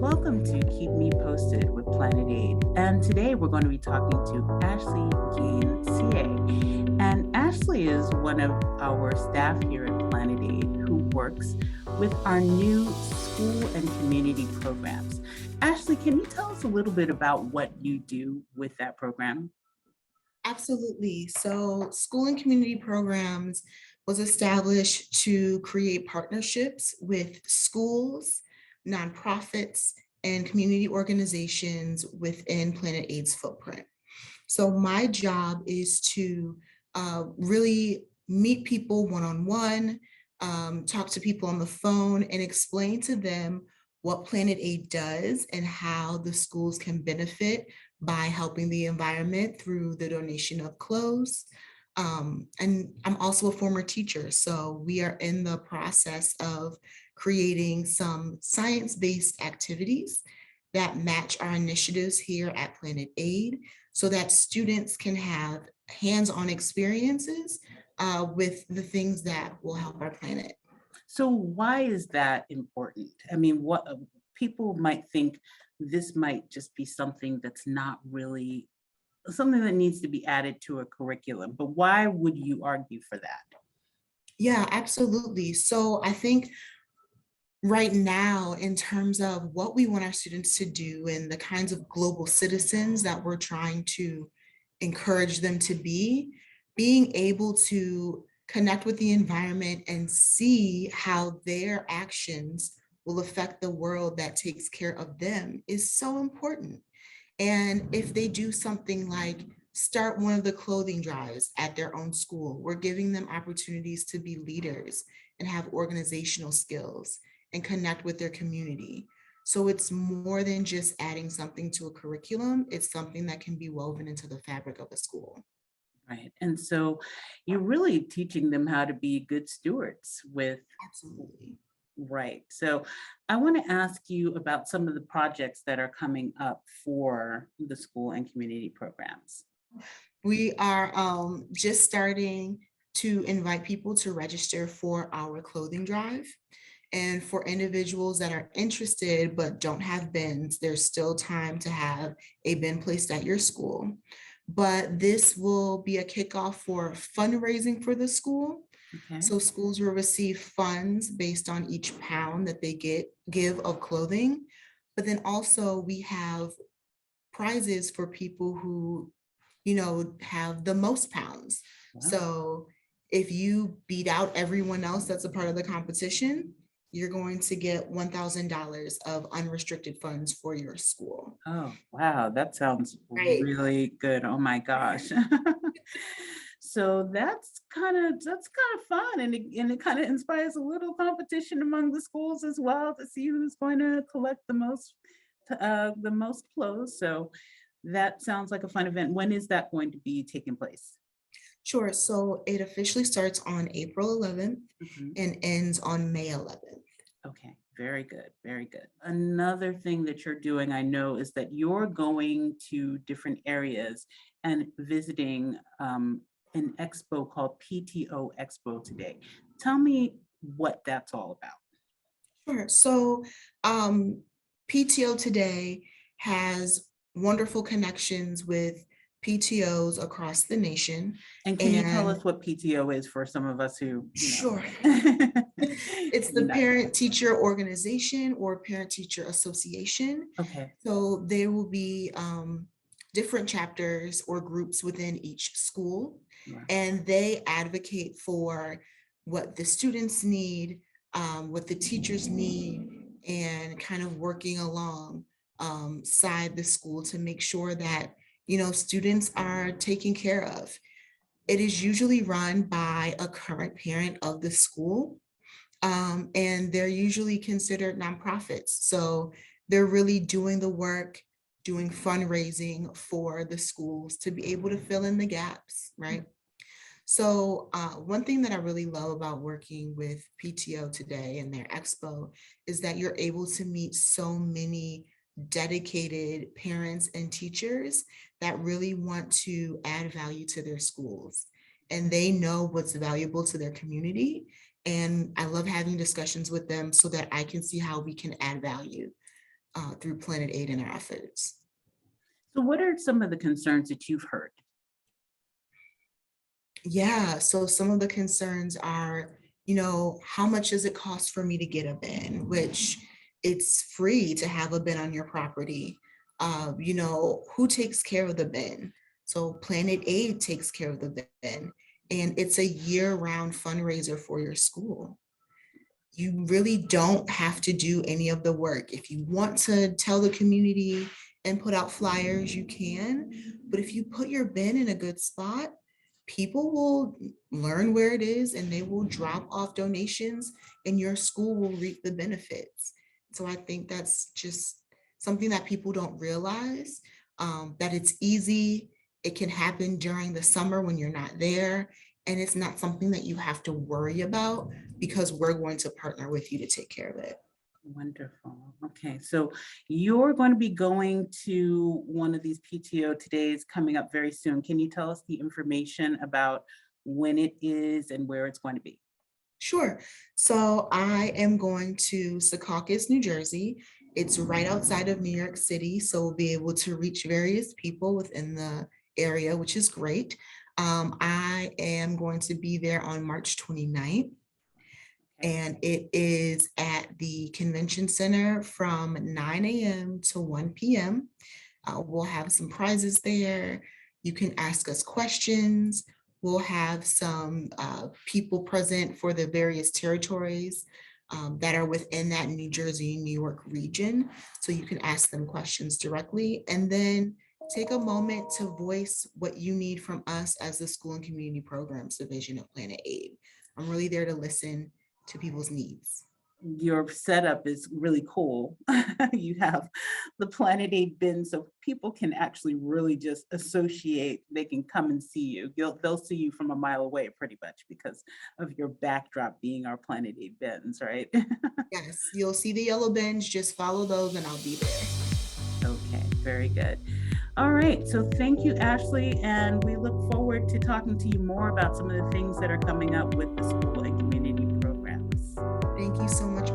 Welcome to Keep Me Posted with Planet Aid. And today we're going to be talking to Ashley Gain CA. And Ashley is one of our staff here at Planet Aid who works with our new school and community programs. Ashley, can you tell us a little bit about what you do with that program? Absolutely. So school and community programs was established to create partnerships with schools, nonprofits, and community organizations within Planet Aid's footprint. So my job is to really meet people one-on-one, talk to people on the phone, and explain to them what Planet Aid does and how the schools can benefit by helping the environment through the donation of clothes. And I'm also a former teacher, so we are in the process of creating some science-based activities that match our initiatives here at Planet Aid so that students can have hands-on experiences with the things that will help our planet. So why is that important? I mean, what people might think this might just be something that's not really something that needs to be added to a curriculum, but why would you argue for that? Yeah, absolutely. So I think right now, in terms of what we want our students to do and the kinds of global citizens that we're trying to encourage them to be, being able to connect with the environment and see how their actions will affect the world that takes care of them is so important. And if they do something like start one of the clothing drives at their own school, we're giving them opportunities to be leaders and have organizational skills and connect with their community. So it's more than just adding something to a curriculum. It's something that can be woven into the fabric of a school. Right. And so you're really teaching them how to be good stewards with, Absolutely. right. So I want to ask you about some of the projects that are coming up for the school and community programs. We are just starting to invite people to register for our clothing drive. And for individuals that are interested but don't have bins, there's still time to have a bin placed at your school. But this will be a kickoff for fundraising for the school. Okay. So schools will receive funds based on each pound that they give of clothing. But then also we have prizes for people who, have the most pounds. Wow. So if you beat out everyone else that's a part of the competition, you're going to get $1,000 of unrestricted funds for your school. Oh, wow. That sounds Right. really good. Oh my gosh. So that's kind of fun, and it kind of inspires a little competition among the schools as well to see who's going to collect the most clothes. So that sounds like a fun event. When is that going to be taking place? Sure. So it officially starts on April 11th Mhm. and ends on May 11th. Okay, very good, very good. Another thing that you're doing, I know, is that you're going to different areas and visiting an expo called PTO Expo today. Tell me what that's all about. Sure. So um, PTO Today has wonderful connections with PTOs across the nation. And can you tell And us what PTO is for some of us who, sure, know, it's the not, parent teacher organization or parent teacher association. okay. So there will be different chapters or groups within each school, Wow. and they advocate for what the students need, what the teachers need, and kind of working along side the school to make sure that students are taken care of. It is usually run by a current parent of the school, and they're usually considered nonprofits. So they're really doing the work, doing fundraising for the schools to be able to fill in the gaps, right? So one thing that I really love about working with PTO Today and their expo is that you're able to meet so many dedicated parents and teachers that really want to add value to their schools. And they know what's valuable to their community. And I love having discussions with them so that I can see how we can add value. through Planet Aid and our efforts. So what are some of the concerns that you've heard? Yeah, so some of the concerns are, how much does it cost for me to get a bin, which it's free to have a bin on your property. Who takes care of the bin? So Planet Aid takes care of the bin, and it's a year-round fundraiser for your school. You really don't have to do any of the work. If you want to tell the community and put out flyers, you can. But if you put your bin in a good spot, people will learn where it is and they will drop off donations and your school will reap the benefits. So I think that's just something that people don't realize, that it's easy. It can happen during the summer when you're not there. And it's not something that you have to worry about because we're going to partner with you to take care of it. Wonderful. Okay, so you're going to be going to one of these PTO Todays coming up very soon. Can you tell us the information about when it is and where it's going to be? Sure. So I am going to Secaucus, New Jersey. It's right outside of New York City, so we'll be able to reach various people within the area, which is great. I am going to be there on March 29th, Okay. and it is at the convention center from 9 a.m. to 1 p.m. We'll have some prizes there. You can ask us questions. We'll have some people present for the various territories that are within that New Jersey, New York region. So you can ask them questions directly and then take a moment to voice what you need from us as the School and Community Programs Division of Planet Aid. I'm really there to listen to people's needs. Your setup is really cool. You have the Planet Aid bin, so people can actually really just associate. They can come and see you. They'll see you from a mile away pretty much because of your backdrop being our Planet Aid bins, right? Yes, you'll see the yellow bins, just follow those and I'll be there. Okay, very good. All right, so thank you, Ashley, and we look forward to talking to you more about some of the things that are coming up with the school and community programs. Thank you so much,